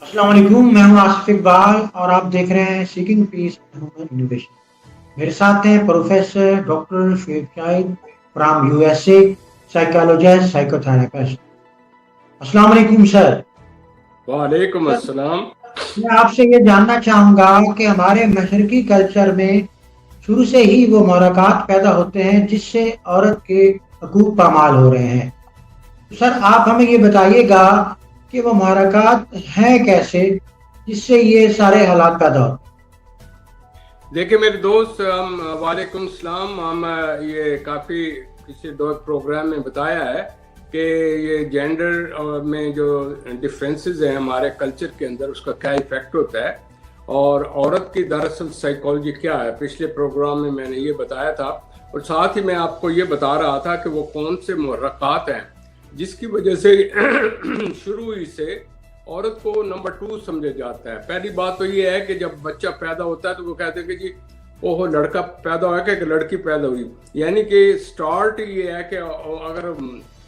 अस्सलाम वालेकुम, मैं हूं आसिफ इकबाल और आप देख रहे हैं सीकिंग पीस ह्यूमन इनोवेशन। मेरे साथ हैं professor doctor Shoaib Shahid from USA, psychologist, psychotherapist. अस्सलाम वालेकुम सर। वालेकुम सर, अस्सलाम। मैं आपसे ये जानना चाहूंगा कि हमारे मशरकी कल्चर में शुरू से ही वो मुलाकात पैदा होते हैं जिससे औरत के हकूक पामाल हो रहे हैं। सर, आप हमें ये बताइएगा कि वो मुलाकात है कैसे जिससे ये सारे हालात पैदा होते देखिए मेरे दोस्त, हम वालेकुम सलाम। हम ये काफ़ी किसी दो प्रोग्राम में बताया है कि ये जेंडर में जो डिफरेंसेस हैं हमारे कल्चर के अंदर, उसका क्या इफेक्ट होता है और औरत की दरअसल साइकोलॉजी क्या है। पिछले प्रोग्राम में मैंने ये बताया था और साथ ही मैं आपको ये बता रहा था कि वो कौन से मुहर्रकात हैं जिसकी वजह से शुरू ही से औरत को नंबर 2 समझा जाता है। पहली बात तो ये है कि जब बच्चा पैदा होता है तो वो कहते हैं कि जी ओहो लड़का पैदा हुआ कि लड़की पैदा हुई, यानी कि स्टार्ट ये है कि अगर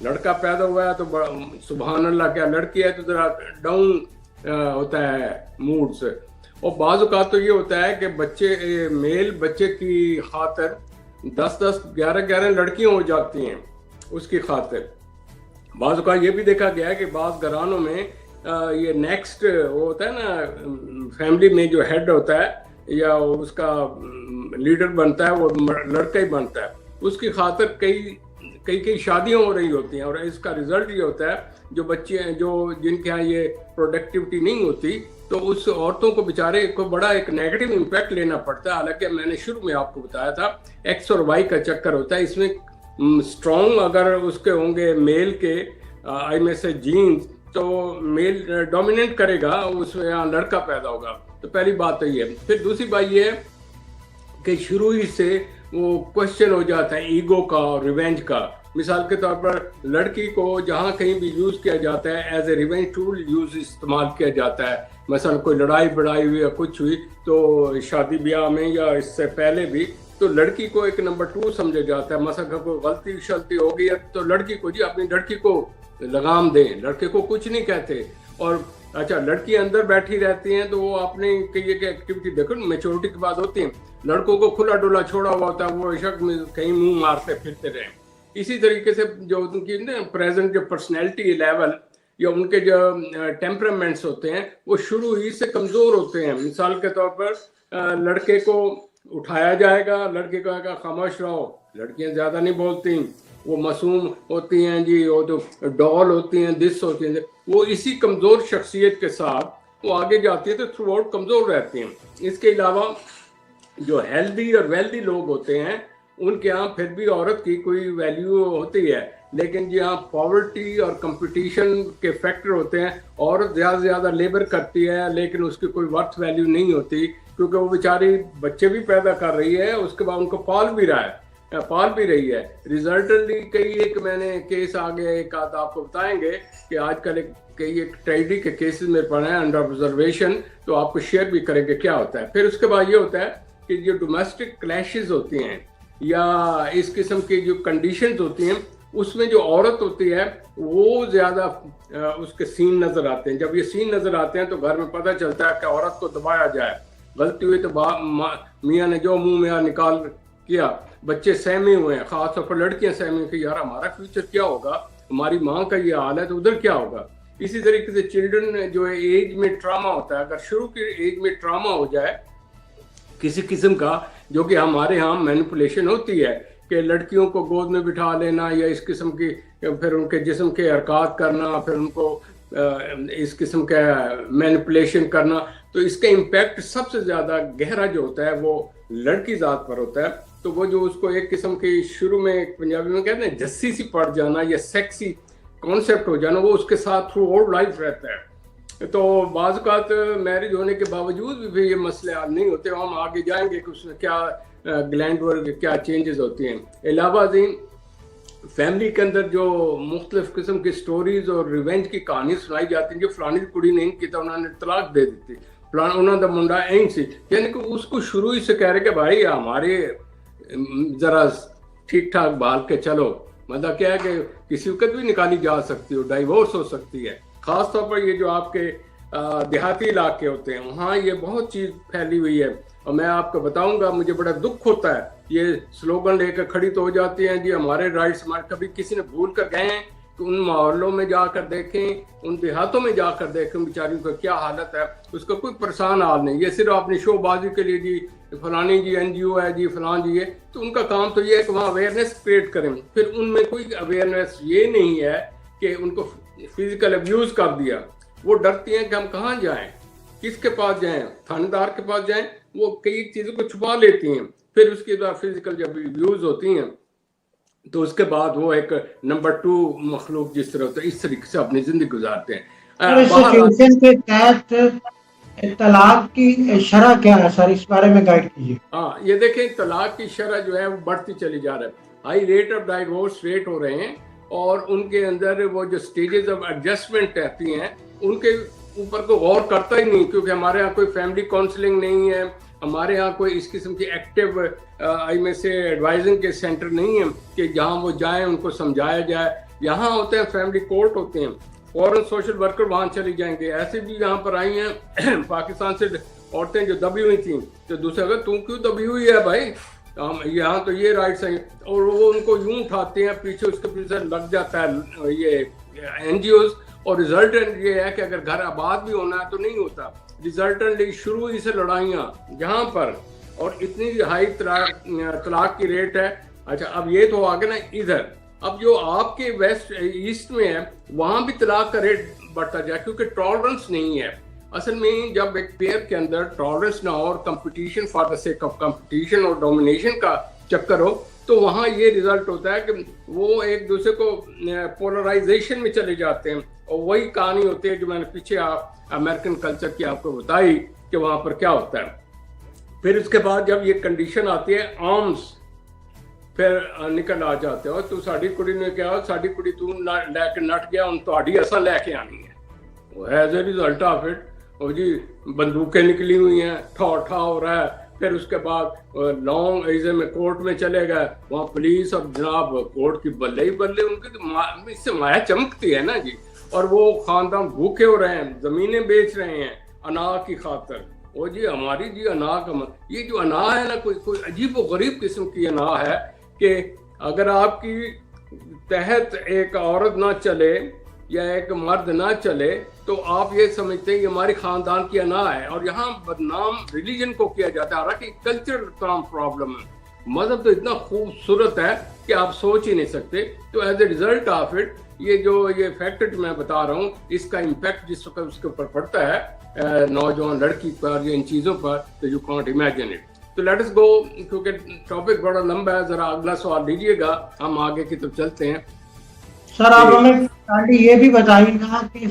लड़का पैदा हुआ है तो सुभान अल्लाह, क्या लड़की है तो जरा डाउन होता है मूड से। और बाज़ औक़ात तो ये होता है कि बच्चे मेल बच्चे की खातिर 10-10 11-11 लड़कियां हो जाती हैं उसकी खातिर। बाज़ औक़ात ये भी देखा गया है कि बाज़ घरानों में ये नेक्स्ट वो होता है ना, फैमिली में जो हेड होता है या उसका लीडर बनता है वो लड़का ही बनता है। उसकी खातिर कई कई कई शादियां हो रही होती हैं और इसका रिजल्ट ये होता है जो बच्चे हैं जो जिनके यहाँ ये प्रोडक्टिविटी नहीं होती तो उस औरतों को बेचारे को बड़ा एक नेगेटिव इम्पैक्ट लेना पड़ता है। हालांकि मैंने शुरू में आपको बताया था एक्स और वाई का चक्कर होता है इसमें। स्ट्रॉन्ग अगर उसके होंगे मेल के आई में से जीन्स तो मेल डोमिनेट करेगा, उसमें यहाँ लड़का पैदा होगा। तो पहली बात तो ये है। फिर दूसरी बात ये है कि शुरू ही से वो क्वेश्चन हो जाता है ईगो का और रिवेंज का। मिसाल के तौर पर लड़की को जहाँ कहीं भी यूज किया जाता है as a revenge tool use इस्तेमाल किया जाता है। मसलन कोई लड़ाई बड़ाई हुई या कुछ हुई तो शादी ब्याह में या इससे पहले भी तो लड़की को एक नंबर 2 समझा जाता है। मसलन कोई गलती शलती हो गई है तो लड़की को जी अपनी लड़की को लगाम दें, लड़के को कुछ नहीं कहते। और अच्छा, लड़की अंदर बैठी रहती हैं तो वो अपने कई एक्टिविटी देखो मेच्योरिटी की बात होती है, लड़कों को खुला डुला छोड़ा हुआ होता है, वो बेशक कहीं मुंह मारते फिरते रहे। इसी तरीके से जो उनकी प्रेजेंट जो पर्सनैलिटी लेवल या उनके जो टेम्परामेंट्स होते हैं वो शुरू ही से कमज़ोर होते हैं। मिसाल के तौर पर लड़के को उठाया जाएगा, लड़के को कहेगा खामोश रहो, लड़कियां ज़्यादा नहीं बोलती, वो मासूम होती हैं जी, वो जो डॉल होती हैं, दिस होती हैं, वो इसी कमज़ोर शख्सियत के साथ वो आगे जाती है तो थ्रू आउट कमज़ोर रहती हैं। इसके अलावा जो हेल्दी और वेल्दी लोग होते हैं उनके यहाँ फिर भी औरत की कोई वैल्यू होती है, लेकिन जहाँ पॉवर्टी और कंपटीशन के फैक्टर होते हैं, औरत ज़्यादा से ज़्यादा लेबर करती है लेकिन उसकी कोई वर्थ वैल्यू नहीं होती क्योंकि वो बेचारी बच्चे भी पैदा कर रही है, उसके बाद उनको पाल भी रही है। रिजल्टली कई एक मैंने केस आ गया, एक आध आपको बताएंगे कि आजकल कई एक ट्रेजिडी के केसेस में पड़े हैं अंडर ऑब्जर्वेशन, तो आपको शेयर भी करेंगे क्या होता है। फिर उसके बाद ये होता है कि जो डोमेस्टिक क्लैशेस होती हैं या इस किस्म की जो कंडीशंस होती हैं उसमें जो औरत होती है वो ज़्यादा उसके सीन नज़र आते हैं। जब ये सीन नज़र आते हैं तो घर में पता चलता है कि औरत को दबाया जाए, गलती हुई तो मियाँ ने जो मुंह में निकाल किया, बच्चे सहमे हुए हैं, खासतौर पर लड़कियां सहमी कि यार हमारा फ्यूचर क्या होगा, हमारी माँ का ये हाल है तो उधर क्या होगा। इसी तरीके से चिल्ड्रन जो है एज में ट्रामा होता है, अगर शुरू की एज में ट्रामा हो जाए किसी किस्म का, जो कि हमारे यहाँ मैनिपुलेशन होती है कि लड़कियों को गोद में बिठा लेना या इस किस्म की, फिर उनके जिस्म के हरकत करना, फिर उनको इस किस्म का मैनिपुलेशन करना, तो इसका इम्पैक्ट सबसे ज़्यादा गहरा जो होता है वो लड़की ज़ात पर होता है। तो वो जो उसको एक किस्म की शुरू में पंजाबी में कहते हैं जस्सी सी पड़ जाना या सेक्सी कॉन्सेप्ट हो जाना, वो उसके साथ थ्रू आउट लाइफ रहता है। तो बाज़ मैरिज होने के बावजूद भी ये मसले हल नहीं होते। हम आगे जाएंगे कि उसमें क्या ग्लैंड वर्ग क्या चेंजेस होती हैं। अलावा फैमिली के अंदर जो मुख्तलिफ किस्म की स्टोरीज और रिवेंज की कहानी सुनाई जाती है, जो फलानी कुड़ी ने की था उन्होंने तलाक दे दी थी, फलाना उन्होंने मुंडा ऐं सी, यानी कि उसको शुरू ही से कह रहे कि भाई हमारे ज़रा ठीक ठाक बाल के चलो। मतलब क्या है कि किसी वक्त भी निकाली जा सकती हो, डाइवोर्स हो सकती है। ख़ास तौर पर ये जो आपके देहाती इलाके होते हैं, वहाँ ये बहुत चीज़ फैली हुई है। और मैं आपको बताऊंगा, मुझे बड़ा दुख होता है, ये स्लोगन लेकर खड़ी तो हो जाती हैं जी हमारे राइट्स हमारे, कभी किसी ने भूल कर गए हैं कि उन मोहल्लों में जाकर देखें, उन देहातों में जाकर देखें बेचारियों का क्या हालत है, उसका कोई परेशान हाल नहीं। ये सिर्फ अपनी शोबाजी के लिए जी फलानी जी NGO है जी फलान जी है, तो उनका काम तो ये है कि वहाँ अवेयरनेस क्रिएट करें। फिर उनमें कोई अवेयरनेस ये नहीं है कि उनको फिजिकल अब्यूज कर दिया, वो डरती हैं कि हम कहाँ जाएं, किसके पास जाएं, थानेदार के पास जाएं, वो कई चीज़ों को छुपा लेती हैं। फिर उसके बाद फिजिकल जब अब्यूज होती हैं तो उसके बाद वो एक नंबर 2 मखलूक जिस तरह होता है इस तरीके से अपनी जिंदगी गुजारते हैं। सर, इस सिचुएशन के तहत तलाक की शरह क्या है सर, इस बारे में गाइड कीजिए। हाँ, ये देखें तलाक की शरह जो है वो बढ़ती चली जा रहा है, high rate of divorce rate हो रहे हैं, और उनके अंदर वो जो स्टेजेस ऑफ एडजस्टमेंट रहती हैं उनके ऊपर को गौर करता ही नहीं, क्योंकि हमारे यहाँ कोई फैमिली काउंसलिंग नहीं है, हमारे यहाँ कोई इस किस्म की एक्टिव आई में से एडवाइजिंग के सेंटर नहीं है कि जहाँ वो जाएं उनको समझाया जाए। यहाँ होते हैं फैमिली कोर्ट होते हैं, फॉरेन सोशल वर्कर वहाँ चली जाएंगे। ऐसे भी यहाँ पर आई हैं पाकिस्तान से औरतें जो दबी हुई थी, तो दूसरे अगर तू क्यों दबी हुई है भाई, यहाँ तो ये राइट्स हैं, और वो उनको यूं उठाते हैं पीछे, उसके पीछे लग जाता है ये NGOs, और रिजल्टेंट ये है कि अगर घर आबाद भी होना है तो नहीं होता। रिजल्टेंटली शुरू ही से लड़ाइयाँ जहाँ पर, और इतनी हाई तलाक की रेट है। अच्छा, अब ये तो आगे ना इधर, अब जो आपके वेस्ट ईस्ट में है वहाँ भी तलाक का रेट बढ़ता जाए, क्योंकि टॉलरेंस नहीं है। असल में जब एक पेयर के अंदर टॉलरेंस ना हो और competition for the sake of competition और डोमिनेशन का चक्कर हो, तो वहाँ ये रिजल्ट होता है कि वो एक दूसरे को पोलराइजेशन में चले जाते हैं, और वही कहानी होती है जो मैंने पीछे अमेरिकन कल्चर की आपको बताई कि वहाँ पर क्या होता है। फिर उसके बाद जब ये कंडीशन आती है आर्म्स फिर निकल आ जाते हो, तो साड़ी कुड़ी ने क्या, साड़ी कुड़ी तू लैके नट गया, उन थोड़ी असा लैके आनी है। As a result of it और जी बंदूकें निकली हुई हैं, ठा हो रहा है। फिर उसके बाद लॉन्ग एजे में कोर्ट में चले गए, वहाँ पुलिस और जनाब कोर्ट की बल्ले ही बल्ले, उनकी तो इससे माया चमकती है ना जी। और वो खानदान भूखे हो रहे हैं, जमीनें बेच रहे हैं अनाज की खातर। वो जी हमारी जी अनाज का ये जो अनाज है ना, कोई अजीब व गरीब किस्म की अनाज है कि अगर आपकी तहत एक औरत ना चले या एक मर्द ना चले तो आप ये समझते हैं कि हमारी खानदान की अना है, और यहाँ बदनाम रिलीजन को किया जाता है। हालांकि कल्चरल काम प्रॉब्लम है, मजहब तो इतना खूबसूरत है कि आप सोच ही नहीं सकते। तो as a result of it ये फैक्टर मैं बता रहा हूँ, इसका इम्पैक्ट जिस वक्त उसके ऊपर पड़ता है नौजवान लड़की पर या इन चीज़ों पर, तो यू कांट इमेजिन इट। तो लेट अस गो, क्योंकि टॉपिक बड़ा लंबा है, जरा अगला सवाल लीजिएगा, हम आगे की तरफ चलते हैं। सर, आप हमें ये भी बताइएगा कि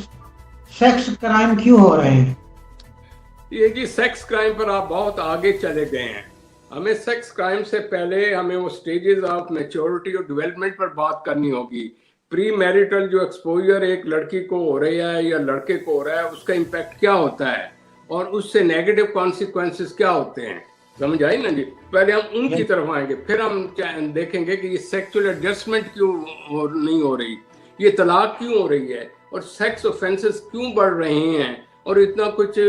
सेक्स क्राइम क्यों हो रहे हैं। ये जी सेक्स क्राइम पर आप बहुत आगे चले गए हैं। हमें सेक्स क्राइम से पहले हमें वो स्टेजेस ऑफ मैच्योरिटी और डेवलपमेंट पर बात करनी होगी। प्री मैरिटल जो एक्सपोजर एक लड़की को हो रहा है या लड़के को हो रहा है, उसका इम्पैक्ट क्या होता है और उससे नेगेटिव कॉन्सिक्वेंसेस क्या होते हैं, समझ आई ना जी। पहले हम उनकी तरफ आएंगे, फिर हम देखेंगे कि ये सेक्सुअल एडजस्टमेंट क्यों नहीं हो रही, ये तलाक क्यों हो रही है, और सेक्स ऑफेंसेस क्यों बढ़ रहे हैं। और इतना कुछ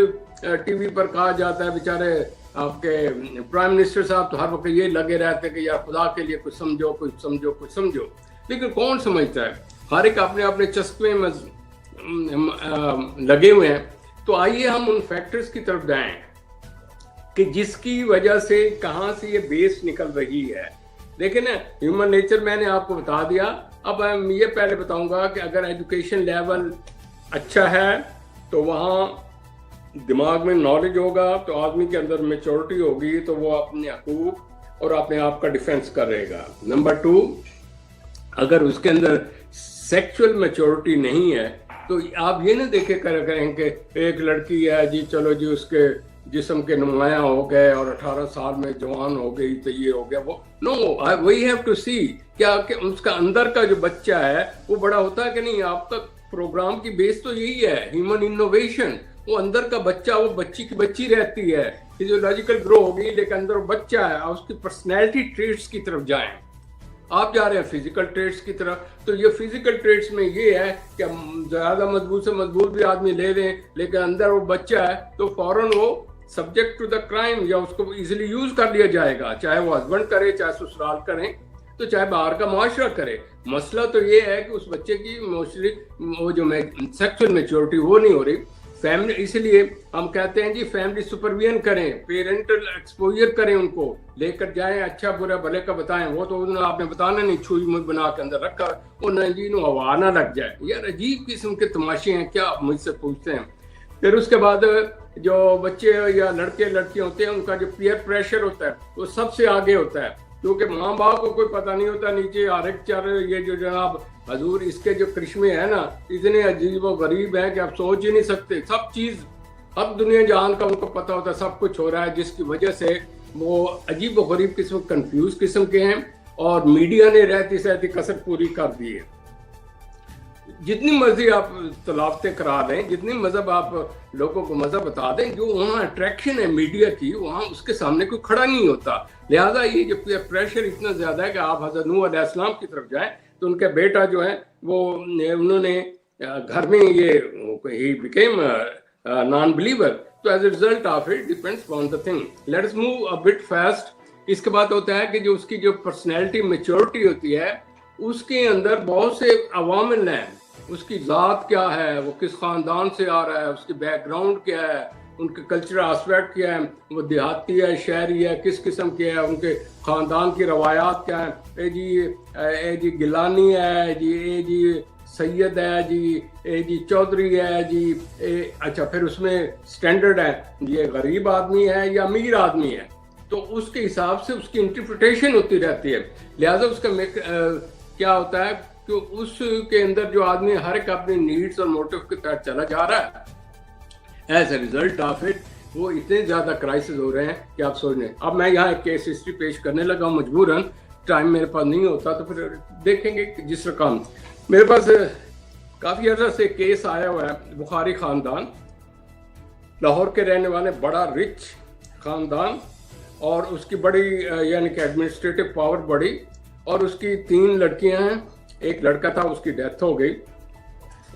टीवी पर कहा जाता है, बेचारे आपके प्राइम मिनिस्टर साहब तो हर वक्त ये लगे रहते हैं कि यार खुदा के लिए कुछ समझो कुछ समझो कुछ समझो, लेकिन कौन समझता है। हर एक अपने अपने चस्पे में लगे हुए हैं। तो आइए हम उन फैक्टर्स की तरफ जाएं कि जिसकी वजह से कहाँ से ये बेस निकल रही है। देखिए ना, ह्यूमन नेचर मैंने आपको बता दिया। अब मैं ये पहले बताऊंगा कि अगर एजुकेशन लेवल अच्छा है तो वहाँ दिमाग में नॉलेज होगा, तो आदमी के अंदर मैच्योरिटी होगी, तो वो अपने हकूक और अपने आप का डिफेंस करेगा। नंबर 2, अगर उसके अंदर सेक्सुअल मैच्योरिटी नहीं है तो आप ये ना देखे करें कि एक लड़की है जी, चलो जी उसके जिस्म के नुमाया हो गए और 18 साल में जवान हो गई तो ये हो गया वो। नो, वी हैव टू सी क्या कि उसका अंदर का जो बच्चा है वो बड़ा होता है कि नहीं। आप तक प्रोग्राम की बेस तो यही है, ह्यूमन इनोवेशन। वो अंदर का बच्चा, वो बच्ची की बच्ची रहती है, फिजियोलॉजिकल ग्रो होगी, लेकिन अंदर वो बच्चा है, उसकी पर्सनैलिटी ट्रेट्स की तरफ जाएं। आप जा रहे हैं फिजिकल ट्रेड्स की तरफ। तो ये फिजिकल ट्रेड्स में ये है कि ज़्यादा मजबूत से मजबूत भी आदमी ले लें, लेकिन अंदर वो बच्चा है तो फौरन वो सब्जेक्ट टू द क्राइम, या उसको इजीली यूज कर लिया जाएगा, चाहे वो हस्बैंड करे, चाहे ससुराल करें, तो चाहे बाहर का मुआशरा करे। मसला तो ये है कि उस बच्चे की मोस्टली वो जो सेक्सुअल मेच्योरिटी वो नहीं हो रही। फैमिली, इसलिए हम कहते हैं जी फैमिली सुपरविजन करें, पेरेंटल एक्सपोजर करें, उनको लेकर जाएं, अच्छा बुरा भले का बताएं। वो तो उन्होंने आपने बताना नहीं, छुई मुई बना के अंदर रखा, वो नहीं जी हवा ना लग जाए। यार अजीब किस्म के तमाशे हैं, क्या मुझसे पूछते हैं। फिर उसके बाद जो बच्चे या लड़के लड़कियां होते हैं, उनका जो पीयर प्रेशर होता है वो सबसे आगे होता है, क्योंकि माँ बाप को कोई पता नहीं होता नीचे हर एक चार ये जो जनाब हजूर इसके जो करिश्मे है ना, इतने अजीब और गरीब हैं कि आप सोच ही नहीं सकते। सब चीज अब दुनिया जहान का उनको पता होता है, सब कुछ हो रहा है, जिसकी वजह से वो अजीब और गरीब किस्म कंफ्यूज किस्म के हैं। और मीडिया ने रहती सहती कसर पूरी कर दी है। जितनी मर्जी आप तलावतें करा दें, जितनी मजहब आप लोगों को मजहब बता दें, जो वहाँ अट्रैक्शन है मीडिया की, वहाँ उसके सामने कोई खड़ा नहीं होता। लिहाजा ये जो प्रेशर इतना ज्यादा है कि आप हज़रत नूह अलैहिस्सलाम की तरफ जाएं तो उनका बेटा जो है वो उन्होंने घर में ये ही बिकेम नॉन बिलीवर। तो as a result of it depends on the thing. Let us move a bit fast. इसके बाद होता है कि जो उसकी जो पर्सनैलिटी मेच्योरिटी होती है, उसके अंदर बहुत से अवामिल हैं। उसकी ज़ात क्या है, वो किस ख़ानदान से आ रहा है, उसकी बैकग्राउंड क्या है, उनके कल्चरल आस्पेक्ट क्या है, वो देहाती है, शहरी है, किस किस्म के है, उनके ख़ानदान की रवायात क्या है। ए जी गिलानी है जी, ए जी सैयद है जी, ए जी चौधरी है जी, अच्छा फिर उसमें स्टैंडर्ड है, ये गरीब आदमी है या अमीर आदमी है, तो उसके हिसाब से उसकी इंटरप्रिटेशन होती रहती है। लिहाजा उसका क्या होता है कि उसके अंदर जो आदमी हर एक अपनी नीड्स और मोटिव के तहत चला जा रहा है, as a result of it वो इतने ज्यादा क्राइसिस हो रहे हैं कि आप सोच लें। अब मैं यहाँ एक केस हिस्ट्री पेश करने लगा हूँ मजबूरन, टाइम मेरे पास नहीं होता तो फिर देखेंगे जिस रकम मेरे पास काफी अर्सा से केस आया हुआ है। बुखारी खानदान, लाहौर के रहने वाले, बड़ा रिच खानदान, और उसकी बड़ी यानी कि एडमिनिस्ट्रेटिव पावर बड़ी, और उसकी 3 लड़कियां हैं, एक लड़का था उसकी डेथ हो गई।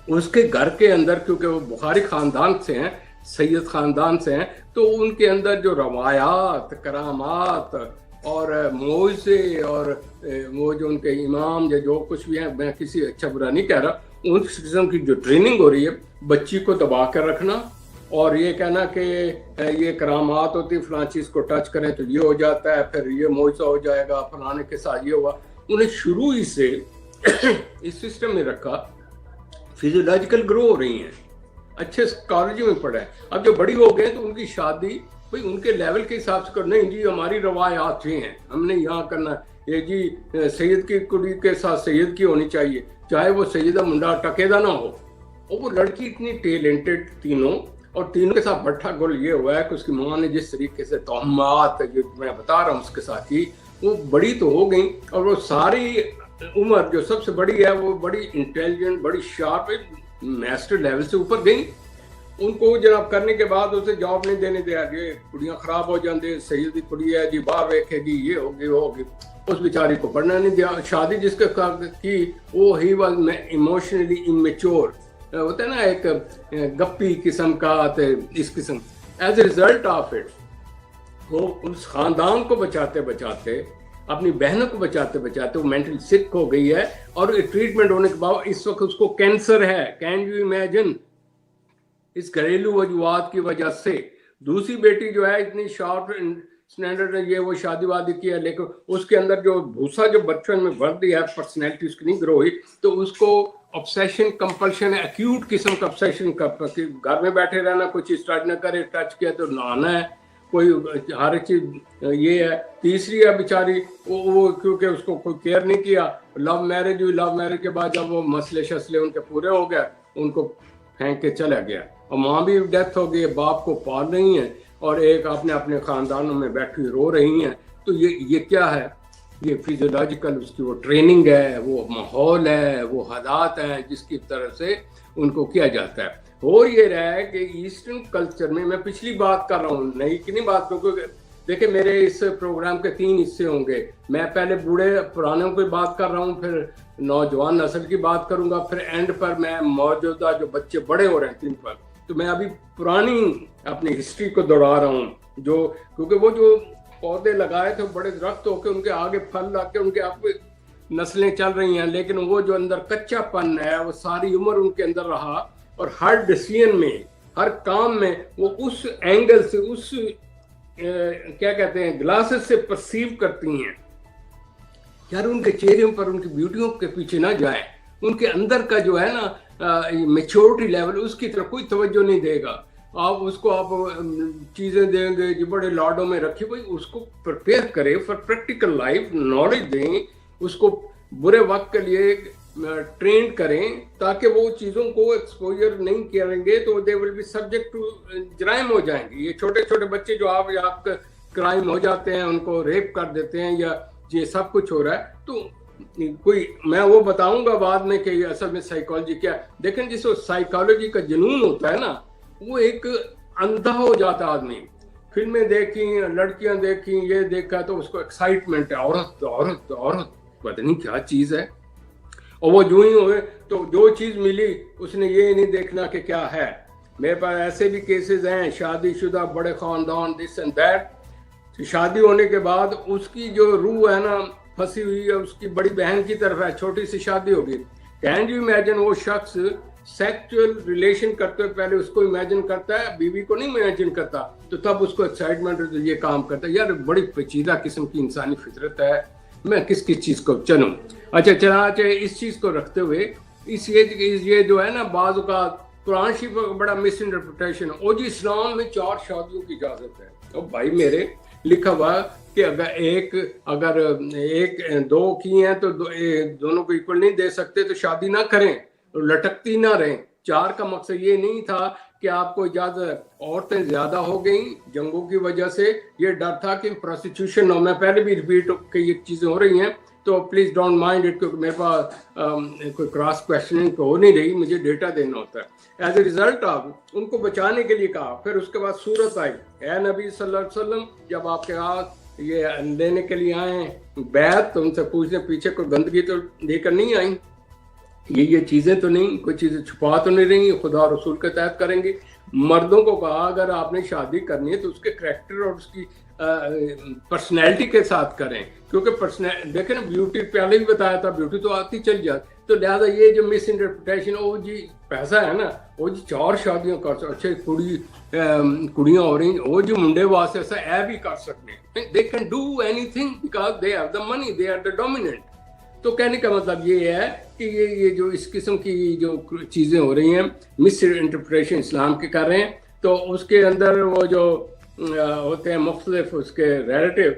उसके घर के अंदर, क्योंकि वो बुखारी खानदान से हैं, सैयद खानदान से हैं, तो उनके अंदर जो रवायात, करामात और मोइज़े और वो जो उनके इमाम जो कुछ भी हैं, मैं किसी अच्छा बुरा नहीं कह रहा, उस किस्म की जो ट्रेनिंग हो रही है, बच्ची को दबा कर रखना और ये कहना कि ये करामात होती, फलां चीज़ को टच करें तो ये हो जाता है, फिर ये मोइज़ा हो जाएगा, फलाने के साथ ये हुआ। उन्हें शुरू ही से इस सिस्टम में रखा। फिजियोलॉजिकल ग्रो हो रही हैं, अच्छे कॉलेज में पढ़ा है। अब जो बड़ी हो गए तो उनकी शादी भाई उनके लेवल के हिसाब से कर, नहीं जी हमारी रवायात ये हैं, हमने यहाँ करना, ये जी सैयद की कुड़ी के साथ सैयद की होनी चाहिए, चाहे वो सैयदा मुंडा टकेदा ना हो। और वो लड़की इतनी टैलेंटेड तीनों, और तीनों के साथ भट्ठा गोल ये हुआ है कि उसकी माँ ने जिस तरीके से तोहमात जो मैं बता रहा हूँ उसके साथ ही, वो बड़ी तो हो गई, और वो सारी उम्र जो सबसे बड़ी है वो बड़ी इंटेलिजेंट, बड़ी शार्प, मास्टर लेवल से ऊपर गई। उनको जनाब करने के बाद उसे जॉब नहीं देने दिया, ये कुड़ियाँ खराब हो जाती, सही कुड़ी है जी बाहर देखेगी, ये होगी वो होगी, उस बेचारी को पढ़ना नहीं दिया। शादी जिसके की वो ही वाज इमोशनली इमेच्योर, होता है ना एक गप्पी किस्म का, इस किस्म। As a result of it वो उस खानदान को बचाते बचाते, अपनी बहनों को बचाते बचाते वो मेंटली सिक हो गई है, और ट्रीटमेंट होने के बाद इस वक्त उसको कैंसर है। कैन यू इमेजिन, इस घरेलू वजूहात की वजह से। दूसरी बेटी जो है इतनी शार्प स्टैंडर्ड है, ये वो शादी वादी की है, लेकिन उसके अंदर जो भूसा जो बचपन में भर दिया है, पर्सनैलिटी उसकी नहीं ग्रो हुई, तो उसको ऑब्सेशन कंपल्शन है, एक्यूट किस्म का ऑब्सेशन का, घर में बैठे रहना, कोई चीज टच न करे, टच किया तो नहाना है, कोई हर एक चीज ये है। तीसरी है बेचारी वो क्योंकि उसको कोई केयर नहीं किया, लव मैरिज हुई, लव मैरिज के बाद जब वो मसले शसले उनके पूरे हो गए, उनको फेंक के चला गया, और माँ भी डेथ हो गई, बाप को पाल रही हैं, और एक अपने अपने खानदानों में बैठी रो रही हैं। तो ये क्या है, ये फिजियोलॉजिकल उसकी वो ट्रेनिंग है, वो माहौल है, वो हालात हैं जिसकी तरफ से उनको किया जाता है। हो ये रहा है कि ईस्टर्न कल्चर में, मैं पिछली बात कर रहा हूँ, नई की नहीं बात, क्योंकि देखिए मेरे इस प्रोग्राम के 3 हिस्से होंगे। मैं पहले बूढ़े पुरानों की बात कर रहा हूँ, फिर नौजवान नस्ल की बात करूंगा, फिर एंड पर मैं मौजूदा जो बच्चे बड़े हो रहे हैं 3 पर। तो मैं अभी पुरानी अपनी हिस्ट्री को दोहरा रहा हूँ, जो क्योंकि वो जो पौधे लगाए थे बड़े दरख्त होके उनके आगे फल लग के उनके आप नस्लें चल रही हैं, लेकिन वो जो अंदर कच्चापन है वो सारी उम्र उनके अंदर रहा, और हर डिसीजन में, हर काम में वो उस एंगल से, उस क्या कहते हैं, ग्लासेस से परसीव करती हैं। यार उनके चेहरे पर उनकी ब्यूटियों के पीछे ना जाएं, उनके अंदर का जो है ना मेच्योरिटी लेवल, उसकी तरफ कोई तवज्जो नहीं देगा। आप उसको आप चीज़ें देंगे जो बड़े लाडों में रखी, भाई उसको प्रिपेयर करें फॉर प्रैक्टिकल लाइफ, नॉलेज दें उसको, बुरे वक्त के लिए ट्रेन करें, ताकि वो चीज़ों को एक्सपोजर नहीं करेंगे तो they will be subject to जराइम हो जाएंगे। ये छोटे छोटे बच्चे जो आप क्राइम हो जाते हैं, उनको रेप कर देते हैं, या ये सब कुछ हो रहा है, तो कोई मैं वो बताऊंगा बाद में कि असल में साइकोलॉजी क्या है। लेकिन जिसको साइकोलॉजी का जुनून होता है ना, वो एक अंधा हो जाता आदमी। फिल्में देखी, लड़कियां देखी, ये देखा तो उसको एक्साइटमेंट है, औरत औरत औरत, पता नहीं क्या चीज़ है, और वो जो ही हुए तो जो चीज़ मिली उसने ये नहीं देखना कि क्या है। मेरे पास ऐसे भी केसेस हैं, शादीशुदा बड़े ख़ानदान, दिस एंड दैट, शादी होने के बाद उसकी जो रूह है ना फंसी हुई है, उसकी बड़ी बहन की तरफ है, छोटी सी शादी होगी। कैन यू इमेजिन, वो शख्स सेक्सुअल रिलेशन करते हुए पहले उसको इमेजिन करता है, बीवी को नहीं इमेजिन करता, तो तब उसको एक्साइटमेंट तो ये काम करता है। यार बड़ी पेचीदा किस्म की इंसानी फितरत है। मैं किस किस चीज़ को चलूँ, अच्छा इस चीज़ को रखते हुए ये जो है ना, बाज़ का कुरान शरीफ का बड़ा मिस इंटरप्रिटेशन, ओ जी इस्लाम में 4 शादियों की इजाज़त है। तो भाई मेरे लिखा हुआ कि अगर एक दो की हैं तो दोनों को इक्वल नहीं दे सकते तो शादी ना करें, लटकती ना रहें। 4 का मकसद ये नहीं था कि आपको इजाजत, औरतें ज्यादा हो गई जंगों की वजह से, ये डर था कि प्रोस्टिट्यूशन हो। मैं पहले भी रिपीट कि ये चीजें हो रही हैं, तो प्लीज डोंट माइंड इट, क्योंकि मेरे पास कोई क्रॉस क्वेश्चनिंग हो नहीं रही, मुझे डेटा देना होता है। एज ए रिजल्ट ऑफ उनको बचाने के लिए कहा। फिर उसके बाद सूरत आई, ए नबी सल्लल्लाहु अलैहि वसल्लम, जब आपके हाथ ये लेने के लिए आए बैत, तो उनसे पूछने पीछे कोई गंदगी तो लेकर नहीं आई, ये चीज़ें तो नहीं, कोई चीज़ें छुपा तो नहीं रही, खुदा रसूल के तहत करेंगे। मर्दों को कहा अगर आपने शादी करनी है तो उसके करैक्टर और उसकी पर्सनैलिटी के साथ करें, क्योंकि देखें ना, ब्यूटी पहले भी बताया था, ब्यूटी तो आती चल जाती। तो लिहाजा ये जो मिस इंटरप्रिटेशन, ओ जी पैसा है ना, ओ जी 4 शादियां कर सकते, अच्छे कुड़ियां हो रही, ओ जी मुंडे वास्ते ऐसा ऐ भी कर सकते हैं, they can do anything because they have the money, they are the dominant. तो कहने का मतलब ये है कि ये जो इस किस्म की जो चीज़ें हो रही हैं, मिस इंटरप्रिटेशन इस्लाम के कर रहे हैं, तो उसके अंदर वो जो होते हैं मुख्तलिफ उसके रिलेटिव,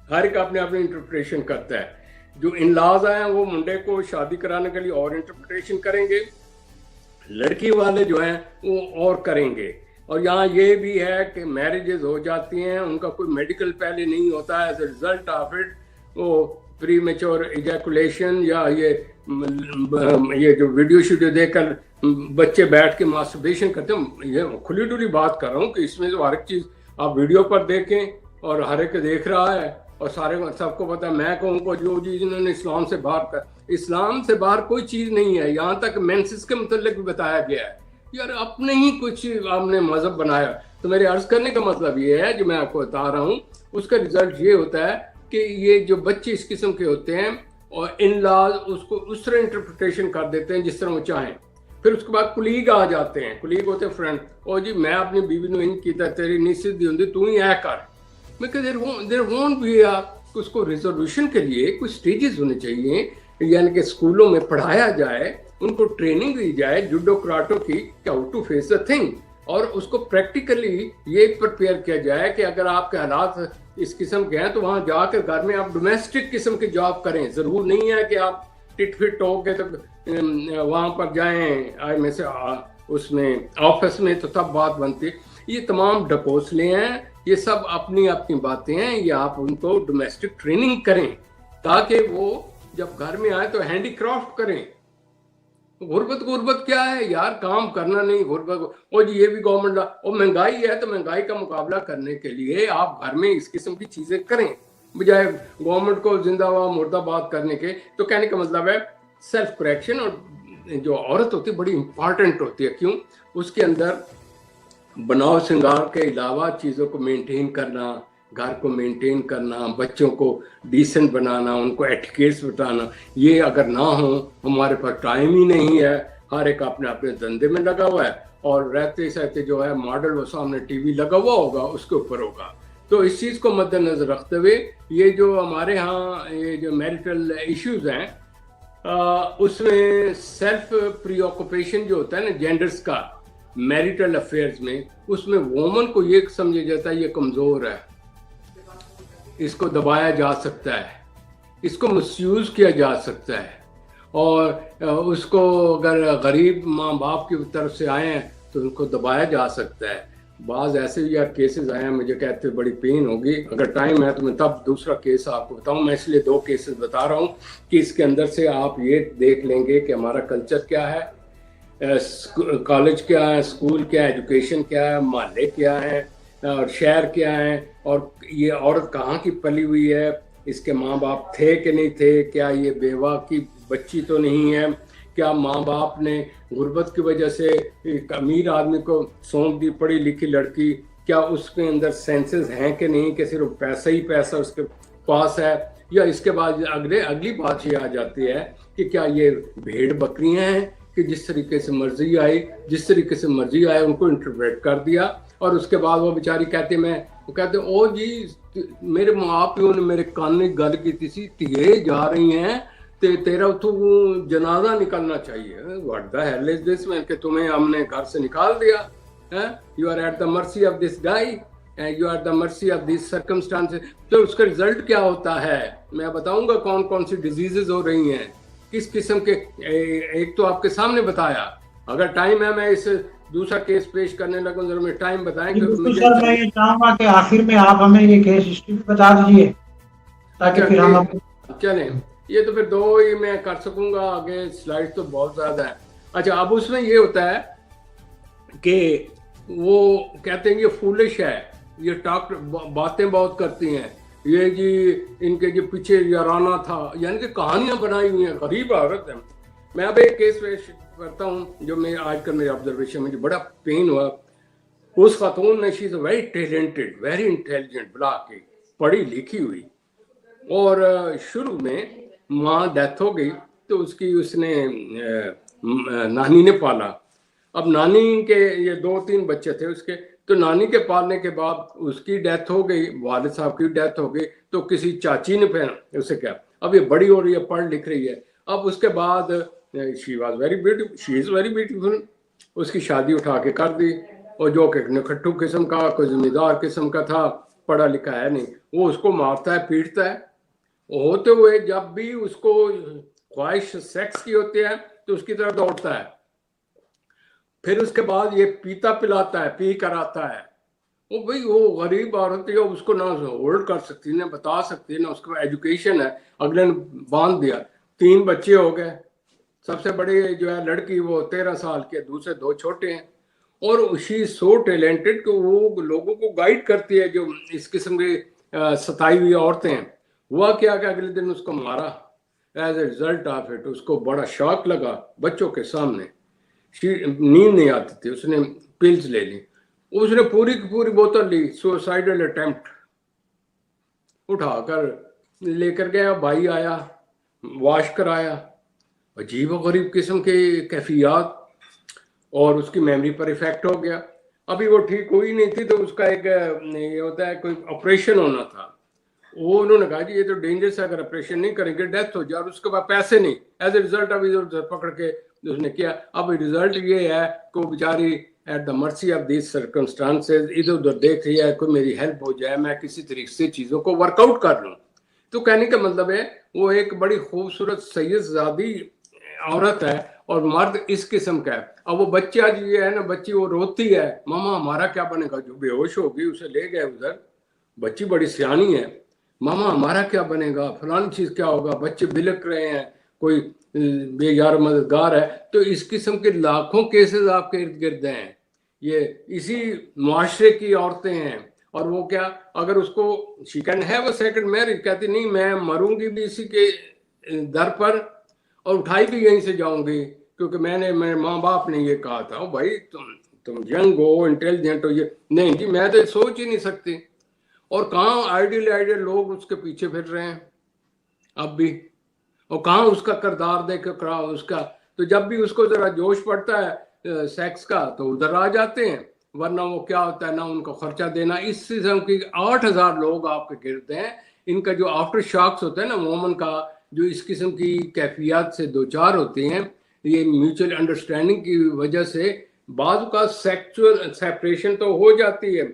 हर एक अपने अपने इंटरप्रिटेशन करता है। जो इन लॉज आए हैं वो मुंडे को शादी कराने के लिए और इंटरप्रिटेशन करेंगे, लड़की वाले जो हैं वो और करेंगे। और यहाँ ये भी है कि मैरिजेस हो जाती हैं, उनका कोई मेडिकल पहले नहीं होता है, as a result of it वो प्री मेच्योर इजैकुलेशन, या ये जो वीडियो देखकर बच्चे बैठ के मास्टरबेशन करते हैं, ये खुली डुली बात कर रहा हूँ कि इसमें तो हर एक चीज़ आप वीडियो पर देखें और हर एक देख रहा है और सबको पता है। मैं कहूँ को जो चीज़ इन्होंने इस्लाम से बाहर कर, इस्लाम से बाहर कोई चीज़ नहीं है। यहाँ तक मेंसेस के मतलब भी बताया गया है। यार अपने ही कुछ आपने मजहब बनाया। तो मेरे अर्ज करने का मतलब ये है, जो मैं आपको बता रहा हूँ, उसका रिजल्ट ये होता है कि ये जो बच्चे इस किस्म के होते हैं और इन लॉज उसको उस तरह इंटरप्रिटेशन कर देते हैं जिस तरह वो चाहें। फिर उसके बाद कुलीग आ जाते हैं, कुलीग होते हैं फ्रेंड, और जी मैं अपनी बीवी ने इन किया, तेरी नहीं सीधी होंगी, तू ही ऐ कर। मैं कहते देर वोंट भी, उसको रिजोल्यूशन के लिए कुछ स्टेजेस होने चाहिए, यानी कि स्कूलों में पढ़ाया जाए, उनको ट्रेनिंग दी जाए जुडो कराटो की, how to face the thing, और उसको प्रैक्टिकली ये प्रिपेयर किया जाए कि अगर आपके हालात इस किस्म के हैं तो वहाँ जाकर घर में आप डोमेस्टिक किस्म की जॉब करें। ज़रूर नहीं है कि आप टिट फिट हो के तो वहाँ पर जाएं आई में से उसमें ऑफिस में, तो तब बात बनती। ये तमाम ढकोसले हैं, ये सब अपनी अपनी बातें हैं। ये आप उनको डोमेस्टिक ट्रेनिंग करें ताकि वो जब घर में आए तो हैंडीक्राफ्ट करें। गुर्बत गुर्बत क्या है यार, काम करना नहीं, गुर्बत। और जी ये भी गवर्नमेंट, और महंगाई है तो महंगाई का मुकाबला करने के लिए आप घर में इस किस्म की चीजें करें, बजाय गवर्नमेंट को जिंदाबाद मुर्दाबाद करने के। तो कहने का मतलब है सेल्फ करेक्शन। और जो औरत होती है बड़ी इंपॉर्टेंट होती है, क्यों? उसके अंदर बनाव श्रृंगार के अलावा चीज़ों को मेंटेन करना, घर को मेंटेन करना, बच्चों को डिसेंट बनाना, उनको एटिकेट्स बताना, ये अगर ना हो, हमारे पास टाइम ही नहीं है, हर एक अपने अपने धंधे में लगा हुआ है, और रहते सहते जो है मॉडल वो सामने टीवी लगा हुआ होगा उसके ऊपर होगा। तो इस चीज़ को मद्देनजर रखते हुए ये जो हमारे यहाँ ये जो मैरिटल इश्यूज हैं, उसमें सेल्फ प्रीऑक्युपेशन जो होता है ना जेंडर्स का मैरिटल अफेयर्स में, उसमें वोमन को ये समझा जाता है ये कमज़ोर है, इसको दबाया जा सकता है, इसको मिसयूज़ किया जा सकता है, और उसको अगर गरीब माँ बाप की तरफ से आए हैं तो उनको दबाया जा सकता है। बाज़ ऐसे भी यार केसेस आए हैं, मुझे कहते बड़ी पेन होगी, अगर टाइम है तो मैं तब दूसरा केस आपको बताऊं। मैं इसलिए 2 केसेस बता रहा हूं कि इसके अंदर से आप ये देख लेंगे कि हमारा कल्चर क्या है, कॉलेज क्या है, स्कूल क्या है, एजुकेशन क्या है, मोहल्ले क्या है, और शहर क्या है, और ये औरत कहाँ की पली हुई है, इसके माँ बाप थे कि नहीं थे, क्या ये बेवा की बच्ची तो नहीं है, क्या माँ बाप ने गुर्बत की वजह से एक अमीर आदमी को सौंप दी पढ़ी लिखी लड़की, क्या उसके अंदर सेंसेस हैं कि नहीं, कि सिर्फ पैसा ही पैसा उसके पास है, या इसके बाद अगली बात ये आ जाती है कि क्या ये भेड़ बकरियां हैं कि जिस तरीके से मर्जी आए उनको इंटरप्रेट कर दिया, और उसके बाद वो बेचारी कहती वो कहते ओ जी मेरे माँ प्यो ने मेरे कान ने गल की थी, ये जा रही हैं ते तेरा तो जनाजा निकलना चाहिए। What the hell is this man, कि तुम्हें हमने घर से निकाल दिया है, you are at the mercy of this guy, you are the mercy of this circumstances. तो उसका रिजल्ट क्या होता है मैं बताऊंगा, कौन कौन सी डिजीजेस हो रही हैं, किस किस्म के। एक तो आपके सामने बताया, अगर टाइम है मैं इस दूसरा केस पेश करने लगूं, जरा मैं टाइम बताएं। बिल्कुल सर, मैं ये चाहूंगा कि आखिर में आप हमें ये केस हिस्ट्री भी बता दीजिए, ताकि फिर हम चलें, ये तो फिर 2 ही मैं कर सकूंगा, आगे स्लाइड तो बहुत ज्यादा है। अच्छा, अब उसमें ये होता है कि वो कहते हैं ये फूलिश है, ये टॉक बातें बहुत करती हैं, ये जी इनके जो पीछे याराना था, यानी कि कहानियां बनाई हुई हैं, गरीब औरत है। मैं अब एक केस पेश करता हूँ जो मैं आजकल मेरे ऑब्जर्वेशन में जो बड़ा पेन हुआ। उस खातून ने, she is very talented, very intelligent, बड़ा के पढ़ी लिखी हुई, और शुरू में माँ डेथ हो गई तो उसने नानी ने पाला। अब नानी के ये 2-3 बच्चे थे उसके, तो नानी के पालने के बाद उसकी डेथ हो गई, वालिद साहब की डेथ हो गई, तो किसी चाची ने फिर उसे क्या, अब ये बड़ी हो रही है, पढ़ लिख रही है। अब उसके बाद she was very beautiful, she is very beautiful, उसकी शादी उठा के कर दी, और जो कि नखट्टू किस्म का, कोई जिम्मेदार किस्म का था, पढ़ा लिखा है नहीं, वो उसको मारता है, पीटता है। होते हुए जब भी उसको ख्वाहिश सेक्स की होती है तो उसकी तरफ दौड़ता है, फिर उसके बाद ये पीता पिलाता है, पी कर आता है। वो भाई वो गरीब औरत है, उसको ना होल्ड कर सकती, ना बता सकती, ना उसके एजुकेशन है, अगले ने बांध दिया। 3 बच्चे हो गए, सबसे बड़ी जो है लड़की वो 13 साल की, दूसरे 2 छोटे हैं, और शी सो टैलेंटेड कि वो लोगों को गाइड करती है, जो इस किस्म की सताई हुई औरतें हैं। हुआ क्या कि अगले दिन उसको मारा, as a result of it उसको बड़ा शॉक लगा, बच्चों के सामने, नींद नहीं आती थी, उसने पिल्स ले ली, उसने पूरी की पूरी बोतल ली, सुसाइडल अटेम्प्ट, उठाकर लेकर गया, भाई आया, वॉश कराया, अजीब व गरीब किस्म के कैफियत, और उसकी मेमोरी पर इफेक्ट हो गया। अभी वो ठीक हुई नहीं थी, तो उसका एक ये होता है कोई ऑपरेशन होना था, वो उन्होंने कहा जी ये तो डेंजरस है, अगर ऑपरेशन नहीं करेंगे डेथ हो जाए, और उसके बाद पैसे नहीं, एज ए रिजल्ट अब इधर उधर पकड़ के उसने किया। अब रिजल्ट ये है कि वो बेचारी eight the mercy of this circumstances इधर उधर देख रही है, कोई मेरी हेल्प हो जाए, मैं किसी तरीके से चीज़ों को वर्कआउट कर लूँ। तो कहने का मतलब है वो एक बड़ी खूबसूरत सैयदजादी औरत है, और मर्द इस किस्म का है। अब वो बच्चा जो ये है ना, बच्ची वो रोती है, मामा हमारा क्या बनेगा, जो बेहोश होगी उसे ले गए उधर, बच्ची बड़ी सियानी है, मामा हमारा क्या बनेगा, फलानी चीज क्या होगा, बच्चे बिलक रहे हैं, कोई बेयार मददगार है। तो इस किस्म के लाखों केसेस आपके इर्द गिर्द हैं। ये इसी मुआशरे की औरतें हैं, और वो क्या, अगर उसको she can have a second marriage, कहती नहीं मैं मरूंगी भी इसी के दर पर और उठाई भी यहीं से जाऊंगी, क्योंकि मेरे माँ बाप ने ये कहा था। ओ भाई तुम यंग हो, इंटेलिजेंट हो, ये नहीं जी मैं तो सोच ही नहीं सकती। और कहाँ आइडियल लोग उसके पीछे फिर रहे हैं अब भी, और कहाँ उसका किरदार देख उसका। तो जब भी उसको जरा जोश पड़ता है सेक्स का तो उधर आ जाते हैं, वरना वो क्या होता है ना, उनको खर्चा देना। इस किस्म की 8,000 लोग आपके गिरद हैं। इनका जो आफ्टर शॉक्स होता है ना वोमन का, जो इस किस्म की कैफियत से दो चार होती हैं, ये म्यूचुअल अंडरस्टैंडिंग की वजह से बाज़ का सेक्सुअल सेपरेशन तो हो जाती है।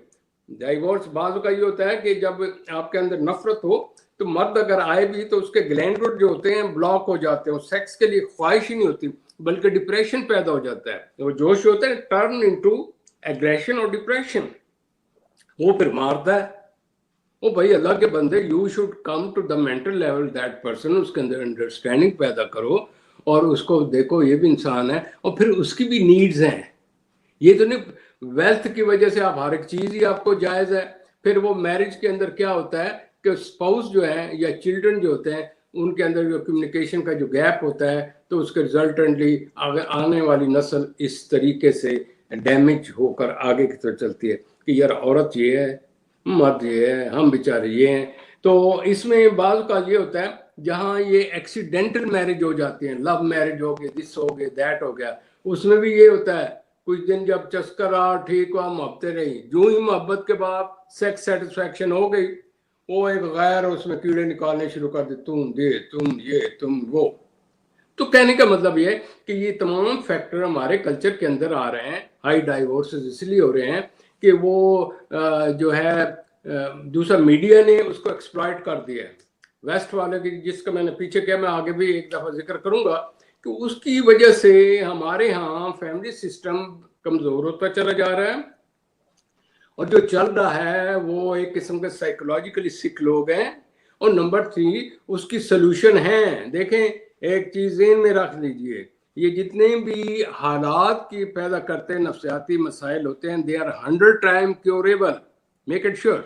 डाइवोर्स बाज़ का ये होता है कि जब आपके अंदर नफरत हो तो मर्द अगर आए भी तो उसके ग्लैंड जो होते हैं ब्लॉक हो जाते हैं, सेक्स के लिए ख्वाहिश ही नहीं होती, बल्कि डिप्रेशन पैदा हो जाता है। तो वो जोश होता है टर्न इनटू एग्रेशन और डिप्रेशन, वो फिर मारता है। ओ भाई अल्लाह के बंदे, you should come to the mental level that person, उसके अंदर अंडरस्टैंडिंग पैदा करो और उसको देखो ये भी इंसान है और फिर उसकी भी नीड्स हैं। ये तो नहीं वेल्थ की वजह से आप हर एक चीज ही आपको जायज है। फिर वो मैरिज के अंदर क्या होता है कि स्पाउस जो है या चिल्ड्रन जो होते हैं उनके अंदर जो कम्युनिकेशन का जो गैप होता है, तो उसके रिजल्टेंटली आने वाली नस्ल इस तरीके से डैमेज होकर आगे की तरफ चलती है कि यार औरत ये है, मर्द ये है, हम बेचारे ये हैं। तो इसमें बाज़ का ये होता है जहाँ ये एक्सीडेंटल मैरिज हो जाती है, लव मैरिज हो गई, दिस हो गया, दैट हो गया, उसमें भी ये होता है कुछ दिन जब चस्का रहा, ठीक हुआ, मोहब्बतें रही, जो ही मोहब्बत के बाद सेक्स सेटिस्फैक्शन हो गई, वो एक गैर उसमें कीड़े निकालने शुरू कर दे, तुम ये तुम ये तुम वो। तो कहने का मतलब ये है कि ये तमाम फैक्टर हमारे कल्चर के अंदर आ रहे हैं। हाई डाइवोर्सेस इसलिए हो रहे हैं कि वो जो है दूसरा मीडिया ने उसको एक्सप्लॉइट कर दिया है, वेस्ट वाले की, जिसका मैंने पीछे किया, मैं आगे भी एक दफा जिक्र करूंगा। तो उसकी वजह से हमारे यहाँ फैमिली सिस्टम कमजोर होता चला जा रहा है, और जो चल रहा है वो एक किस्म के साइकोलॉजिकली सिक लोग हैं। और नंबर 3 उसकी सोल्यूशन है। देखें एक चीज ज़हन में रख लीजिए, ये जितने भी हालात की पैदा करते हैं नफ्सियाती मसाइल होते हैं, they are 100 time curable, make it sure,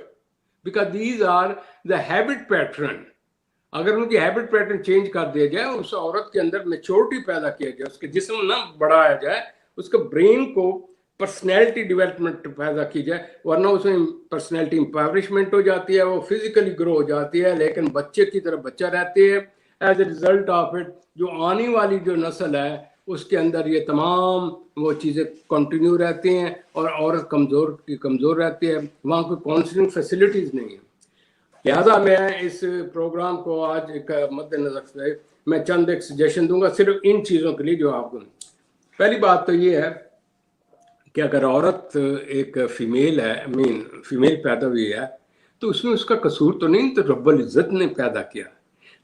because these are the habit pattern. अगर उनकी हैबिट पैटर्न चेंज कर दिया जाए, उस औरत के अंदर मेच्योरिटी पैदा किया जाए, उसके जिस्म ना बढ़ाया जाए, उसके ब्रेन को पर्सनैलिटी डेवलपमेंट पैदा की जाए, वरना उसमें पर्सनैलिटी इम्पावरिशमेंट हो जाती है, वो फिजिकली ग्रो हो जाती है, लेकिन बच्चे की तरफ बच्चा रहती है। As a result of it जो आने वाली जो नस्ल है उसके अंदर ये तमाम वो चीज़ें कंटिन्यू रहती हैं और औरत कमज़ोर की कमज़ोर रहती है, वहाँ कोई काउंसलिंग फैसिलिटीज़ नहीं है। लिहाजा मैं इस प्रोग्राम को आज एक मद्देनजर से मैं चंद एक सजेशन दूंगा सिर्फ इन चीज़ों के लिए जो आपको। पहली बात तो ये है कि अगर औरत एक फीमेल है, फीमेल पैदा हुई है, तो उसमें उसका कसूर तो नहीं, तो रब्बुल इज़्ज़त ने पैदा किया।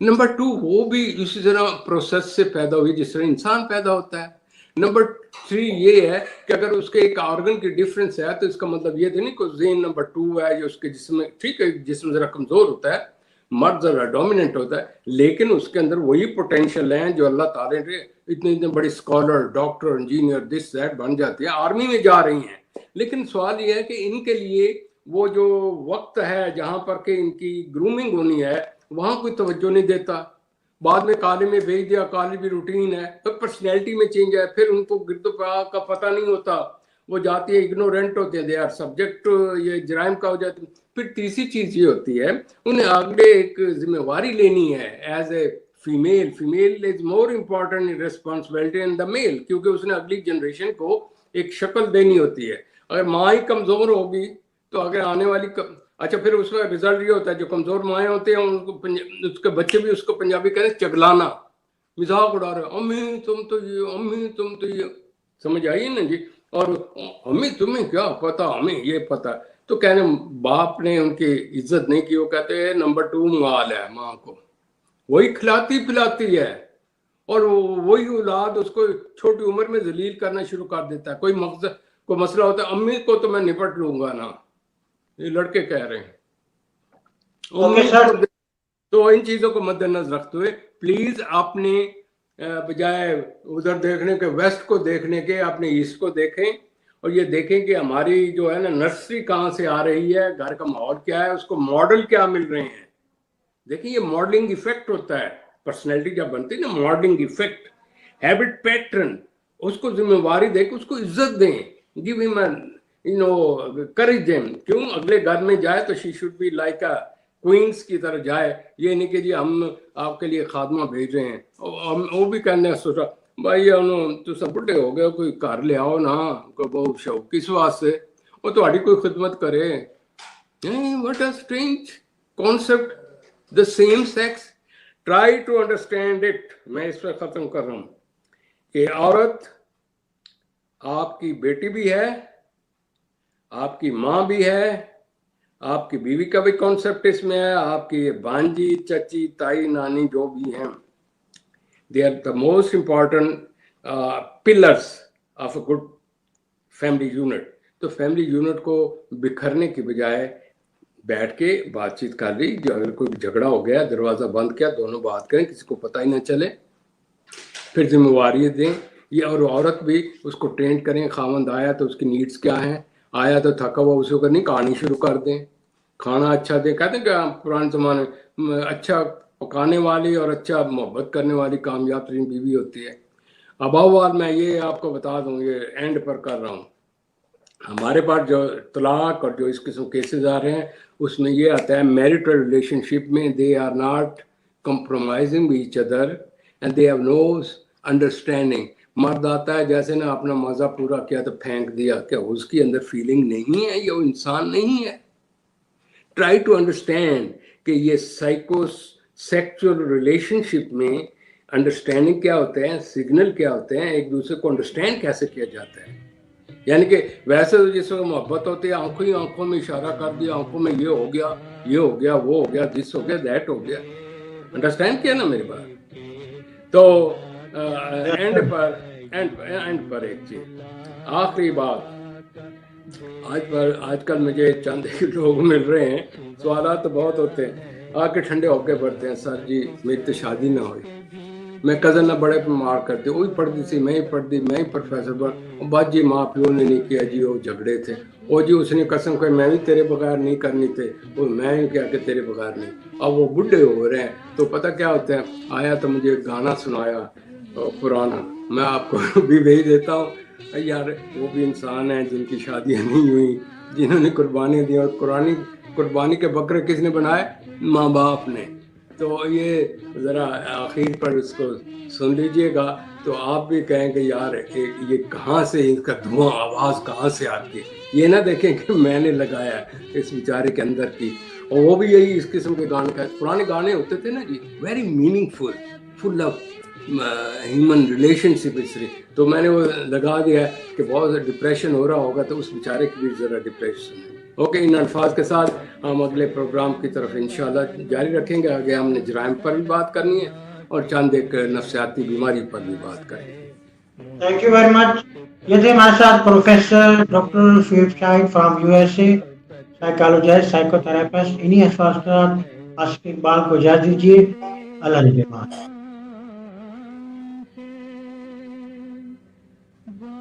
नंबर 2 वो भी इसी तरह प्रोसेस से पैदा हुई जिस तरह इंसान पैदा होता है। नंबर 3 ये है कि अगर उसके एक ऑर्गन की डिफरेंस है तो इसका मतलब ये तो नहीं कि जेन नंबर 2 है जो उसके जिस्म, ठीक है जिस्म जरा कमजोर होता है, मर्द जरा डोमिनेंट होता है, लेकिन उसके अंदर वही पोटेंशियल है जो अल्लाह ताला ने इतने इतने बड़ी scholar, doctor, engineer, this that बन जाती है, आर्मी में जा रही हैं। लेकिन सवाल ये है कि इनके लिए वो जो वक्त है जहां पर के इनकी ग्रूमिंग होनी है वहां कोई तवज्जो नहीं देता। बाद में कॉलेज में भेज दिया, कॉलेज भी रूटीन है, तो पर्सनैलिटी में चेंज है, फिर उनको गिरदो का पता नहीं होता, वो जाती है, इग्नोरेंट होते हैं, दे आर सब्जेक्ट ये जराइम का हो जाती है। फिर तीसरी चीज ये होती है उन्हें आगे एक जिम्मेवारी लेनी है as a female is more important responsibility in the male, क्योंकि उसने अगली जनरेशन को एक शक्ल देनी होती है। अगर माँ ही कमजोर होगी तो अगर आने वाली अच्छा फिर उसका रिजल्ट ये होता है जो कमजोर माएँ होते हैं उनको उसके बच्चे भी उसको पंजाबी कहते हैं चगलाना, मजाक उड़ा रहे, अम्मी तुम तो ये, अम्मी तुम तो ये, समझ आई ना जी। और अम्मी तुम्हें क्या पता, हमें ये पता। तो कहने बाप ने उनकी इज्जत नहीं की, वो कहते हैं नंबर 2 माल है, माँ को वही खिलाती पिलाती है और वही औलाद उसको छोटी उम्र में जलील करना शुरू कर देता है। कोई मकसद कोई मसला होता है, अम्मी को तो मैं निपट लूंगा ना, ये लड़के कह रहे हैं। Okay sir. तो इन चीजों को मद्देनजर रखते हुए प्लीज अपने बजाय उधर देखने के, वेस्ट को देखने के, अपने ईस्ट को देखें और ये देखें कि हमारी जो है ना नर्सरी कहाँ से आ रही है, घर का माहौल क्या है, उसको मॉडल क्या मिल रहे हैं। देखिए ये मॉडलिंग इफेक्ट होता है, पर्सनैलिटी जब बनती है ना, मॉडलिंग इफेक्ट, हैबिट पैटर्न, उसको जिम्मेवारी देकर उसको इज्जत दें, गिव हिम करेज देम। क्यों? अगले घर में जाए तो she should be like a queens की तरह जाए, ये नहीं कि जी हम आपके लिए खादमा भेज रहे हैं। वो भी कहने सोचा भाई तुम बुढ़े हो गए, कोई घर ले आओ ना, कोई बहुत शौक किस वास्ते, वो तुम्हारी कोई खिदमत करे। What a strange concept, the same sex, try to understand it. मैं इस पर खत्म कर रहा हूं कि औरत आपकी बेटी भी है, आपकी माँ भी है, आपकी बीवी का भी कॉन्सेप्ट इसमें है, आपकी भांजी, चची, ताई, नानी जो भी हैं, they are the most important pillars of a good family unit. तो फैमिली यूनिट को बिखरने की बजाय बैठ के बातचीत कर ली, जो अगर कोई झगड़ा हो गया, दरवाज़ा बंद किया, दोनों बात करें, किसी को पता ही ना चले, फिर जिम्मेवारी दें। ये और औरत भी उसको ट्रेन करें, खामंद आया तो उसकी नीड्स क्या हैं, आया तो थका हुआ उसे करनी, कहानी शुरू कर दें, खाना अच्छा दें। कहते हैं कि पुराने ज़माने में अच्छा पकाने वाली और अच्छा मोहब्बत करने वाली कामयाब तरीन बीवी होती है। अब मैं ये आपको बता दूं, ये एंड पर कर रहा हूँ, हमारे पास जो तलाक और जो इस किस्म केसेस आ रहे हैं उसमें ये आता है मैरिटल रिलेशनशिप में they are not compromising each other and they have no understanding. मर्द आता है जैसे ना अपना मज़ा पूरा किया तो फेंक दिया, क्या उसकी अंदर फीलिंग नहीं है, ये वो इंसान नहीं है। ट्राई टू अंडरस्टैंड कि ये साइको सेक्सुअल रिलेशनशिप में अंडरस्टैंडिंग क्या होते हैं, सिग्नल क्या होते हैं, एक दूसरे को अंडरस्टैंड कैसे किया जाता है। यानी कि वैसे तो जिस वक्त मोहब्बत होती है, आंखों ही आंखों में इशारा कर दिया, आंखों में ये हो गया, ये हो गया, वो हो गया, दिस हो गया, दैट हो गया, अंडरस्टैंड किया ना मेरी बात। तो एंड पर एक चीज, आखिरी बात, आजकल मुझे चंद ही लोग मिल रहे हैं, सवाल तो बहुत होते हैं, आके ठंडे होके पड़ते हैं, सर जी मेरी तो शादी ना हुई, मैं कज़न ना बड़े मार करते, वो भी पढ़ती थी, मैं ही पढ़ती, मैं ही प्रोफेसर बन, बात जी माँ प्यो ने नहीं किया जी, वो झगड़े थे, वो जी उसने कसम कही मैं भी तेरे बगैर नहीं करनी थे, वो मैं ही क्या कि तेरे बगैर नहीं। अब वो बुढ़े हो रहे हैं तो पता क्या होता है, आया तो मुझे गाना सुनाया पुराना, मैं आपको भी भेज देता हूँ यार, वो भी इंसान हैं जिनकी शादियाँ नहीं हुई, जिन्होंने कुर्बानी दी, और कुर्बानी के बकरे किसने बनाए, माँ बाप ने। तो ये ज़रा आखिर पर उसको सुन लीजिएगा तो आप भी कहेंगे यार ये कहाँ से इसका धुआं आवाज़ कहाँ से आती है, ये ना देखें कि मैंने लगाया इस बेचारे के अंदर की। और वो भी यही इस किस्म के गाने का, पुराने गाने होते थे ना जी, very meaningful, full of human relationship इसलिए, तो मैंने वो लगा दिया कि बहुत डिप्रेशन हो रहा होगा तो उस बेचारे की भी ज़रा डिप्रेशन है। ओके, इन अल्फाज के साथ हम अगले प्रोग्राम की तरफ इंशाल्लाह जारी रखेंगे। आगे हमने जराइम पर भी बात करनी है और चंद एक नफ्सियाती बीमारी पर भी बात करेंगे। Thank you very much. ये थे हमारे साथ professor doctor Shoaib Shahid from USA, psychologist, psychotherapist. इन्हीं अल्फाज के साथ आशिक इकबाल को इजाज़त दीजिए। अल्लाह निगहबान।